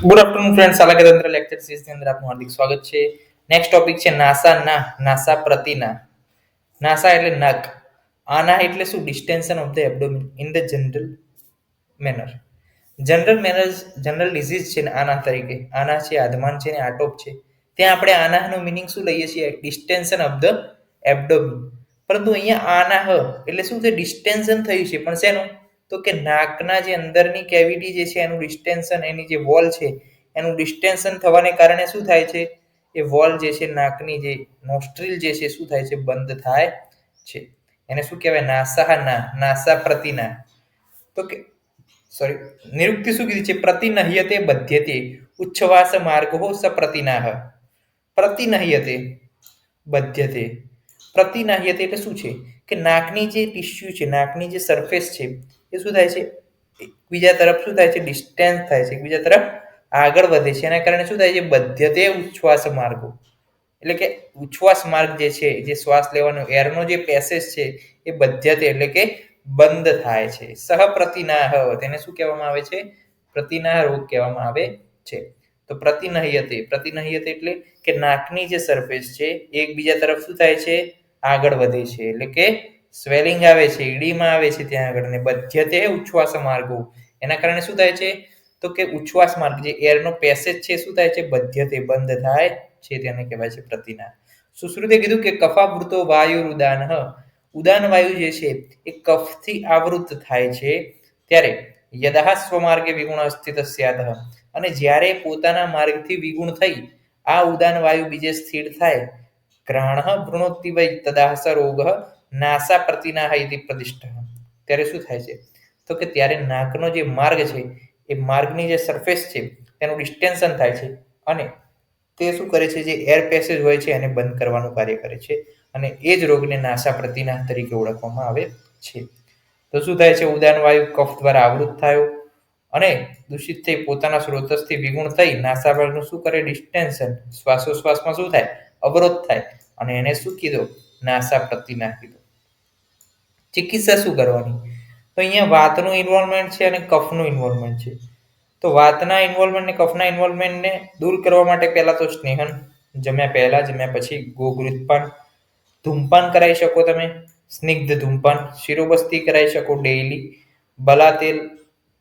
Good afternoon friends, શાલા કે તંત્ર lecture સિરીઝની અંદર આપનું હાર્દિક સ્વાગત છે. નેક્સ્ટ ટોપિક છે નાસા ના, નાસા પ્રતિના. નાસા એટલે નક, આના એટલે શું? Distension of the abdomen in the general manner. General disease છે ને આના તરીકે. આના છે, આધમાન છે ને આટોપ છે. ત્યાં આપણે આનાનો મિનિંગ શું લઈએ છીએ? ડિસ્ટેન્શન ઓફ ધ એબ્ડોમિન. પરંતુ અહીંયા આના એટલે શું છે? ડિસ્ટેન્શન થયું છે, પણ શેનું? તો કે નાકના જે અંદરની કેવિટી જે છે એનું ડિસ્ટેન્શન, એની જે વોલ છે એનું ડિસ્ટેન્શન થવાને કારણે શું થાય છે? એ વોલ જે છે નાકની, જે નોસ્ટ્રીલ જે છે શું થાય છે? બંધ થાય છે. એને શું કહેવાય? નાસા ના, નાસા પ્રતિના. તો કે સોરી, નિરુક્તિ શું કીધી છે? પ્રતિનહ્યતે બધ્યતે ઉચ્છવાસ માર્ગો સપ્રતિનાહ. પ્રતિનહ્યતે બધ્યતે. પ્રતિનાહ્યતે એટલે શું છે? કે નાકની જે ટિશ્યુ છે, નાકની જે સરફેસ છે એ શું થાય છે? એકબીજા તરફ શું થાય છે? ડિસ્ટન્સ થાય છે, એકબીજા તરફ આગળ વધે છે. એના કારણે શું થાય છે? બધ્યતે ઉચ્છ્વાસ માર્ગો. એટલે કે ઉચ્છ્વાસ માર્ગ જે છે, જે શ્વાસ લેવાનો એરનો જે પેસેજ છે એ બધ્યતે એટલે કે બંધ થાય છે. સહપ્રતિનાહ, તેને શું કહેવામાં આવે છે? પ્રતિનાહ રોગ કહેવામાં આવે છે. તો પ્રતિનહ્યતે એટલે કે નાકની જે સરફેસ છે એ એકબીજા તરફ શું થાય છે? આગળ વધે છે. એટલે કે સ્વેલિંગ આવે છે, ઈડીમાં આવે છે ત્યાં આગળ. ને બધ્યતે ઉચ્છ્વાસ માર્ગો, એના કારણે શું થાય છે? તો કે ઉચ્છ્વાસ માર્ગ, જે એરનો પેસેજ છે શું થાય છે? બધ્યતે બંધ થાય છે. તેને કહેવાય છે પ્રતિનાહ. સુશ્રુતે કીધું કે કફાવૃતો વાયુ ઉદાન. ઉદાન વાયુ જે છે એ કફથી આવૃત થાય છે ત્યારે યદા સ્વમાર્ગે વિગુણ સ્થિત સ્યાદ, અને જ્યારે પોતાના માર્ગથી વિગુણ થઈ આ ઉદાન વાયુ બીજે સ્થિર થાય, ગ્રહણ વૃણોતિ વૈ તદા સ રોગ નાસા પ્રતિનાહ ઇતિ પ્રતિષ્ઠ. ત્યારે શું થાય છે? તો કે ત્યારે નાકનો જે માર્ગ છે એ માર્ગની જે સરફેસ છે તેનું ડિસ્ટેન્શન થાય છે, અને તે શું કરે છે? જે એર પેસેજ હોય છે એને બંધ કરવાનું કાર્ય કરે છે, અને એ જ રોગને નાસા પ્રતિનાહ તરીકે ઓળખવામાં આવે છે. તો શું થાય છે? ઉદાન વાયુ કફ દ્વારા આવૃત થયો અને દૂષિત થઈ પોતાના સ્ત્રોતથી વિગુણ થઈ નાસાભાગનું શું કરે? ડિસ્ટેન્શન, શ્વાસોશ્વાસમાં શું થાય? અવરોધ થાય, અને એને શું કીધો? નાસા પ્રતિનાહ કીધો. ચિકિત્સા શું કરવાની? તો અહીંયા વાતનું ઇન્વોલ્વમેન્ટ છે અને કફનું ઇન્વોલ્વમેન્ટ છે. તો વાતના ઇન્વોલ્વમેન્ટ ને કફના ઇન્વોલ્વમેન્ટને દૂર કરવા માટે પહેલા તો સ્નેહન, જમ્યા પહેલા, જમ્યા પછી ગોગૃતપાન, ધૂમપાન કરાવી શકો તમે, સ્નિગ્ધ ધૂમપાન, શિરોબસ્તી કરાવી શકો ડેઈલી, બલા તેલ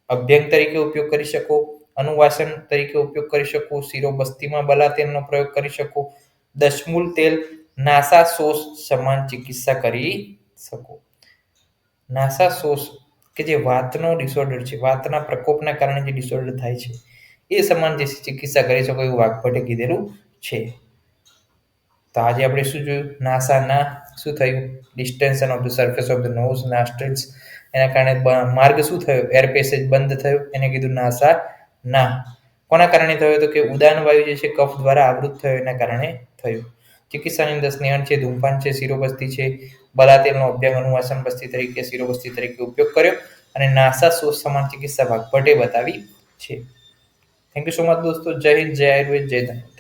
અભ્યંગ તરીકે ઉપયોગ કરી શકો, અનુવાસન તરીકે ઉપયોગ કરી શકો, શિરોબસ્તીમાં બલા તેલનો પ્રયોગ કરી શકો, દશમૂલ તેલ, નાસા શોષ સમાન ચિકિત્સા કરી શકો. નાસા શોષ કે જે વાતનો ડિસઓર્ડર છે, વાતના પ્રકોપના કારણે જે ડિસઓર્ડર થાય છે એ સમાન જે ચિકિત્સા કરી શકો એવું વાઘભટ્ટે કીધેલું છે. તો આજે આપણે શું જોયું? નાસા ના શું થયું? Distension of the surface of the nose, nostrils, એના કારણે માર્ગ શું થયો? એર પેસેજ બંધ થયો, એને કીધું નાસા ના. કોના કારણે થયો? તો કે ઉદાન વાયુ જે છે કફ દ્વારા આવૃત થયો એના કારણે થયું. ચિકિત્સાની અંદર સ્નેહન છે, ધૂમપાન છે, શિરોબસ્તી છે, બલાતેલનો અભ્યંગ અનુવાસન બસ્તી તરીકે, શિરોબસ્તી તરીકે ઉપયોગ કર્યો, અને નાસા શોષ સમાન ચિકિત્સા વાઘભટ્ટે બતાવી છે. થેન્ક યુ સો મચ દોસ્તો. જય હિન્દ, જય આયુર્વેદ, જય ધન્યવાદ.